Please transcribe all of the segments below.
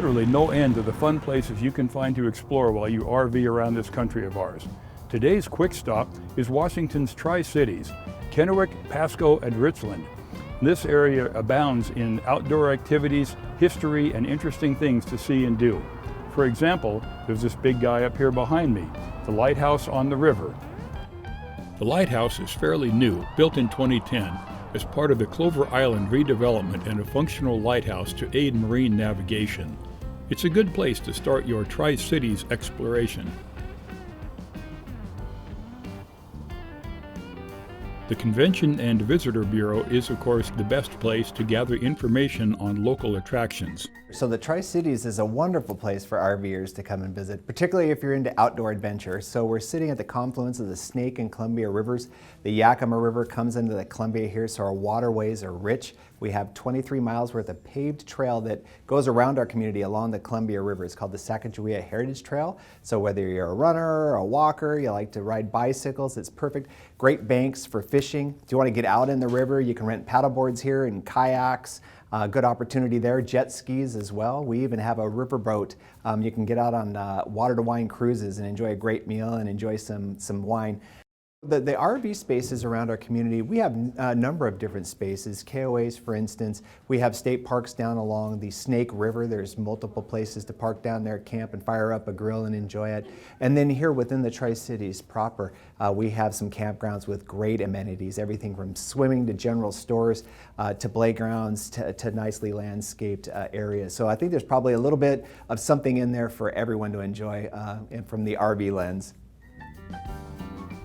Literally no end to the fun places you can find to explore while you RV around this country of ours. Today's quick stop is Washington's Tri-Cities, Kennewick, Pasco, and Richland. This area abounds in outdoor activities, history, and interesting things to see and do. For example, there's this big guy up here behind me, the lighthouse on the river. The lighthouse is fairly new, built in 2010, as part of the Clover Island redevelopment and a functional lighthouse to aid marine navigation. It's a good place to start your Tri-Cities exploration. The Convention and Visitor Bureau is, of course, the best place to gather information on local attractions. So the Tri-Cities is a wonderful place for RVers to come and visit, particularly if you're into outdoor adventure. So we're sitting at the confluence of the Snake and Columbia rivers. The Yakima River comes into the Columbia here, so our waterways are rich. We have 23 miles worth of paved trail that goes around our community along the Columbia River. It's called the Sacagawea Heritage Trail. So whether you're a runner or a walker, you like to ride bicycles, it's perfect. Great banks for fishing. If you want to get out in the river, you can rent paddleboards here and kayaks. Good opportunity there. Jet skis as well. We even have a riverboat. You can get out on water to wine cruises and enjoy a great meal and enjoy some wine. The RV spaces around our community, we have a number of different spaces. KOAs, for instance. We have state parks down along the Snake River. There's multiple places to park down there, camp and fire up a grill and enjoy it. And then here within the Tri-Cities proper, we have some campgrounds with great amenities, everything from swimming to general stores to playgrounds to nicely landscaped areas. So I think there's probably a little bit of something in there for everyone to enjoy from the RV lens.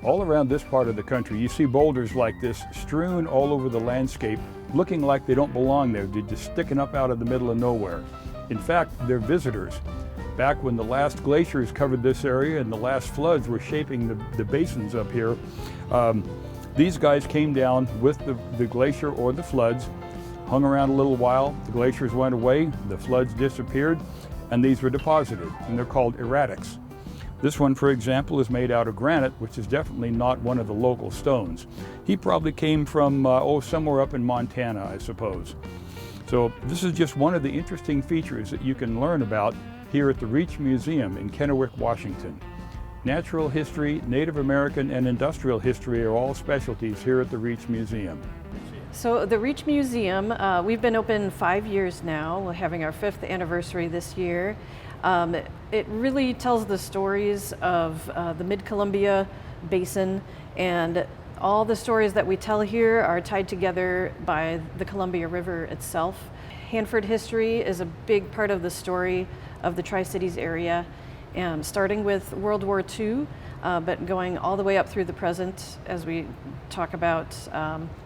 All around this part of the country, you see boulders like this strewn all over the landscape, looking like they don't belong there. They're just sticking up out of the middle of nowhere. In fact, they're visitors. Back when the last glaciers covered this area and the last floods were shaping the basins up here, these guys came down with the glacier or the floods, hung around a little while, the glaciers went away, the floods disappeared, and these were deposited, and they're called erratics. This one, for example, is made out of granite, which is definitely not one of the local stones. He probably came from, somewhere up in Montana, I suppose. So this is just one of the interesting features that you can learn about here at the Reach Museum in Kennewick, Washington. Natural history, Native American, and industrial history are all specialties here at the Reach Museum. So the Reach Museum, we've been open 5 years now. We're having our 5th anniversary this year. It really tells the stories of the Mid-Columbia Basin, and all the stories that we tell here are tied together by the Columbia River itself. Hanford history is a big part of the story of the Tri-Cities area, starting with World War II, but going all the way up through the present as we talk about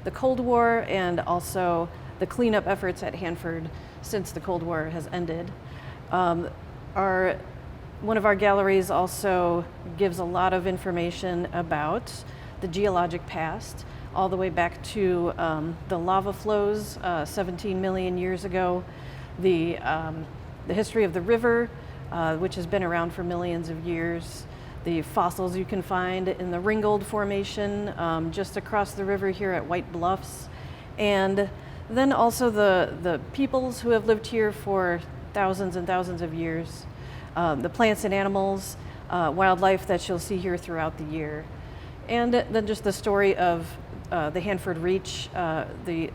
the Cold War and also the cleanup efforts at Hanford since the Cold War has ended. One of our galleries also gives a lot of information about the geologic past, all the way back to the lava flows 17 million years ago, the history of the river, which has been around for millions of years, the fossils you can find in the Ringgold Formation just across the river here at White Bluffs, and then also the peoples who have lived here for thousands and thousands of years, the plants and animals, wildlife that you'll see here throughout the year. And then just the story of the Hanford Reach, the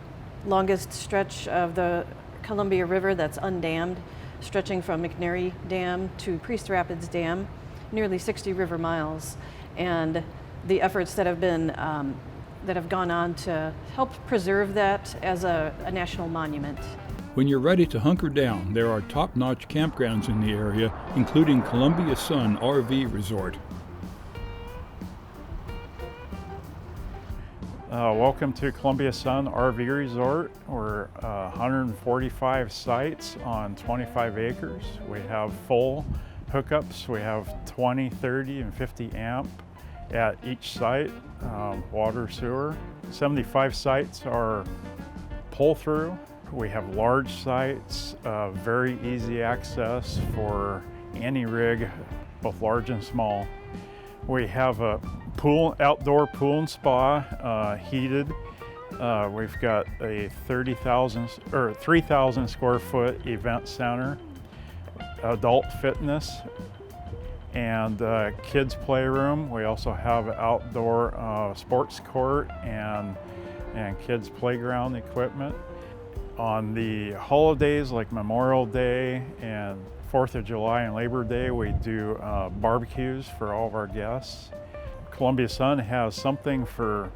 longest stretch of the Columbia River that's undammed, stretching from McNary Dam to Priest Rapids Dam, nearly 60 river miles, and the efforts that have been that have gone on to help preserve that as a national monument. When you're ready to hunker down, there are top-notch campgrounds in the area, including Columbia Sun RV Resort. Welcome to Columbia Sun RV Resort. We're 145 sites on 25 acres. We have full hookups. We have 20, 30, and 50 amp at each site, water, sewer. 75 sites are pull-through. We have large sites, very easy access for any rig, both large and small. We have a outdoor pool and spa, heated. We've got a 3,000 square foot event center. adult fitness and kids playroom. We also have outdoor sports court and kids playground equipment. On the holidays like Memorial Day and 4th of July and Labor Day, we do barbecues for all of our guests. Columbia Sun has something for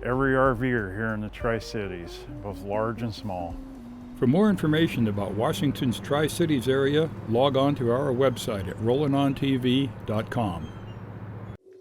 every RVer here in the Tri-Cities, both large and small. For more information about Washington's Tri-Cities area, log on to our website at RollinOnTV.com.